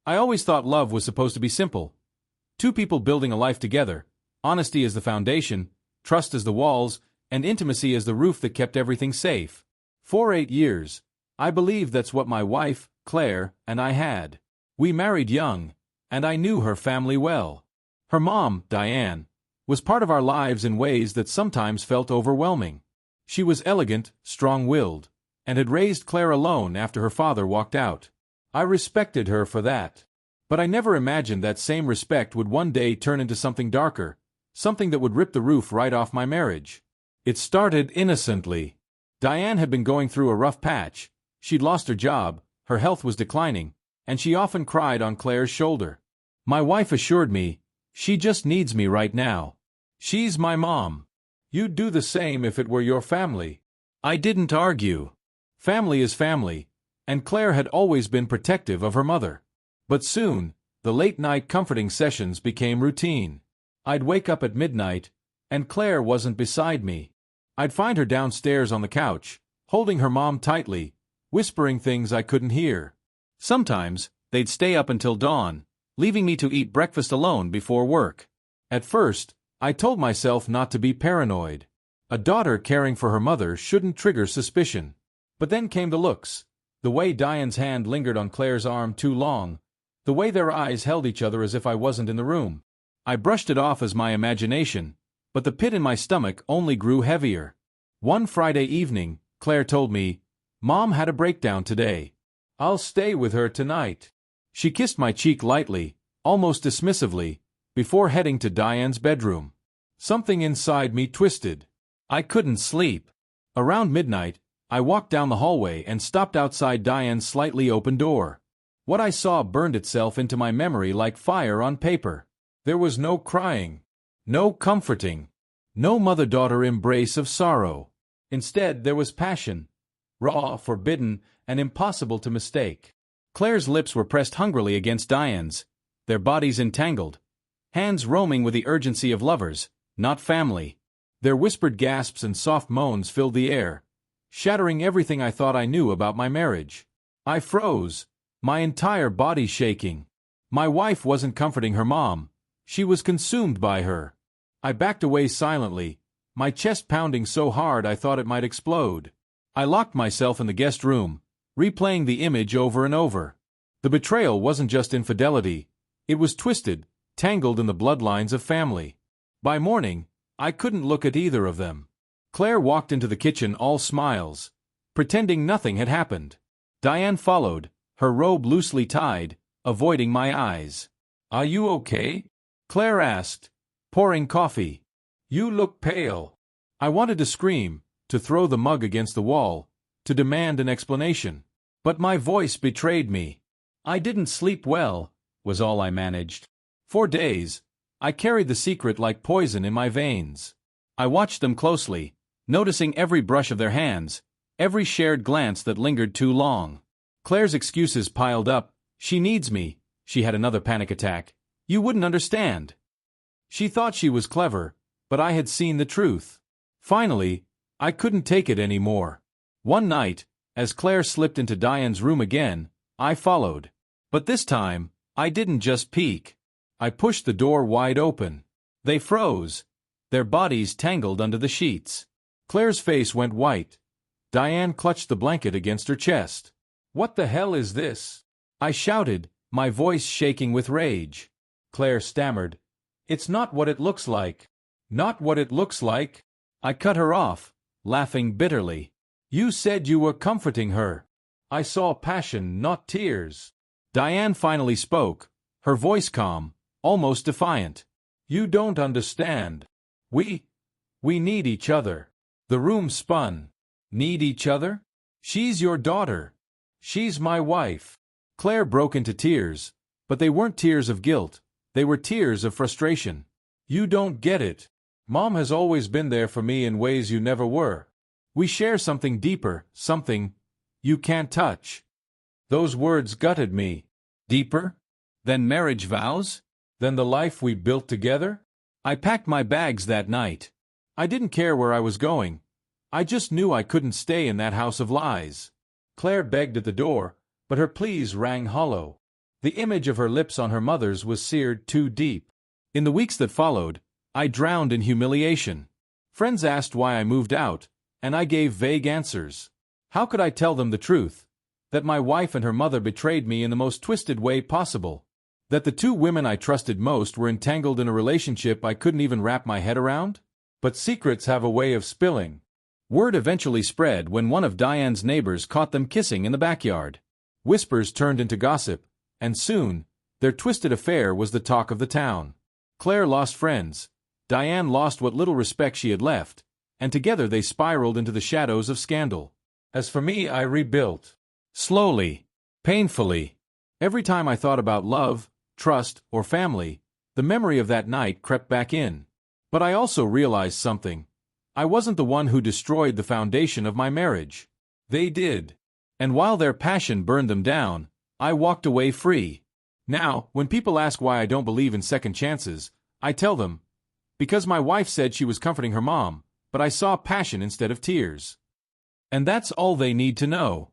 I always thought love was supposed to be simple. Two people building a life together, honesty as the foundation, trust as the walls, and intimacy as the roof that kept everything safe. For 8 years, I believed that's what my wife, Claire, and I had. We married young, and I knew her family well. Her mom, Diane, was part of our lives in ways that sometimes felt overwhelming. She was elegant, strong-willed, and had raised Claire alone after her father walked out. I respected her for that. But I never imagined that same respect would one day turn into something darker, something that would rip the roof right off my marriage. It started innocently. Diane had been going through a rough patch. She'd lost her job, her health was declining, and she often cried on Claire's shoulder. My wife assured me, "She just needs me right now. She's my mom. You'd do the same if it were your family." I didn't argue. Family is family, and Claire had always been protective of her mother. But soon, the late-night comforting sessions became routine. I'd wake up at midnight, and Claire wasn't beside me. I'd find her downstairs on the couch, holding her mom tightly, whispering things I couldn't hear. Sometimes, they'd stay up until dawn, leaving me to eat breakfast alone before work. At first, I told myself not to be paranoid. A daughter caring for her mother shouldn't trigger suspicion. But then came the looks. The way Diane's hand lingered on Claire's arm too long. The way their eyes held each other as if I wasn't in the room. I brushed it off as my imagination, but the pit in my stomach only grew heavier. One Friday evening, Claire told me, "Mom had a breakdown today. I'll stay with her tonight." She kissed my cheek lightly, almost dismissively, before heading to Diane's bedroom. Something inside me twisted. I couldn't sleep. Around midnight, I walked down the hallway and stopped outside Diane's slightly open door. What I saw burned itself into my memory like fire on paper. There was no crying, no comforting, no mother-daughter embrace of sorrow. Instead, there was passion, raw, forbidden, and impossible to mistake. Claire's lips were pressed hungrily against Diane's, their bodies entangled, hands roaming with the urgency of lovers, not family. Their whispered gasps and soft moans filled the air, shattering everything I thought I knew about my marriage. I froze, my entire body shaking. My wife wasn't comforting her mom. She was consumed by her. I backed away silently, my chest pounding so hard I thought it might explode. I locked myself in the guest room, replaying the image over and over. The betrayal wasn't just infidelity. It was twisted, tangled in the bloodlines of family. By morning, I couldn't look at either of them. Claire walked into the kitchen all smiles, pretending nothing had happened. Diane followed, her robe loosely tied, avoiding my eyes. "Are you okay?" Claire asked, pouring coffee. "You look pale." I wanted to scream, to throw the mug against the wall, to demand an explanation. But my voice betrayed me. "I didn't sleep well," was all I managed. For days, I carried the secret like poison in my veins. I watched them closely, noticing every brush of their hands, every shared glance that lingered too long. Claire's excuses piled up. "She needs me." She had another panic attack. "You wouldn't understand." She thought she was clever, but I had seen the truth. Finally, I couldn't take it anymore. One night, as Claire slipped into Diane's room again, I followed. But this time, I didn't just peek. I pushed the door wide open. They froze, their bodies tangled under the sheets. Claire's face went white. Diane clutched the blanket against her chest. "What the hell is this?" I shouted, my voice shaking with rage. Claire stammered, "It's not what it looks like." "Not what it looks like?" I cut her off, laughing bitterly. "You said you were comforting her." "I saw passion, not tears." Diane finally spoke, her voice calm, almost defiant. "You don't understand. We need each other." The room spun. "Need each other? She's your daughter. She's my wife." Claire broke into tears, but they weren't tears of guilt. They were tears of frustration. "You don't get it. Mom has always been there for me in ways you never were. We share something deeper, something you can't touch." Those words gutted me. Deeper? Than marriage vows? Than the life we built together? I packed my bags that night. I didn't care where I was going. I just knew I couldn't stay in that house of lies. Claire begged at the door, but her pleas rang hollow. The image of her lips on her mother's was seared too deep. In the weeks that followed, I drowned in humiliation. Friends asked why I moved out, and I gave vague answers. How could I tell them the truth? That my wife and her mother betrayed me in the most twisted way possible. That the two women I trusted most were entangled in a relationship I couldn't even wrap my head around? But secrets have a way of spilling. Word eventually spread when one of Diane's neighbors caught them kissing in the backyard. Whispers turned into gossip, and soon, their twisted affair was the talk of the town. Claire lost friends, Diane lost what little respect she had left, and together they spiraled into the shadows of scandal. As for me, I rebuilt. Slowly, painfully. Every time I thought about love, trust, or family, the memory of that night crept back in. But I also realized something. I wasn't the one who destroyed the foundation of my marriage. They did. And while their passion burned them down, I walked away free. Now, when people ask why I don't believe in second chances, I tell them, because my wife said she was comforting her mom, but I saw passion instead of tears. And that's all they need to know.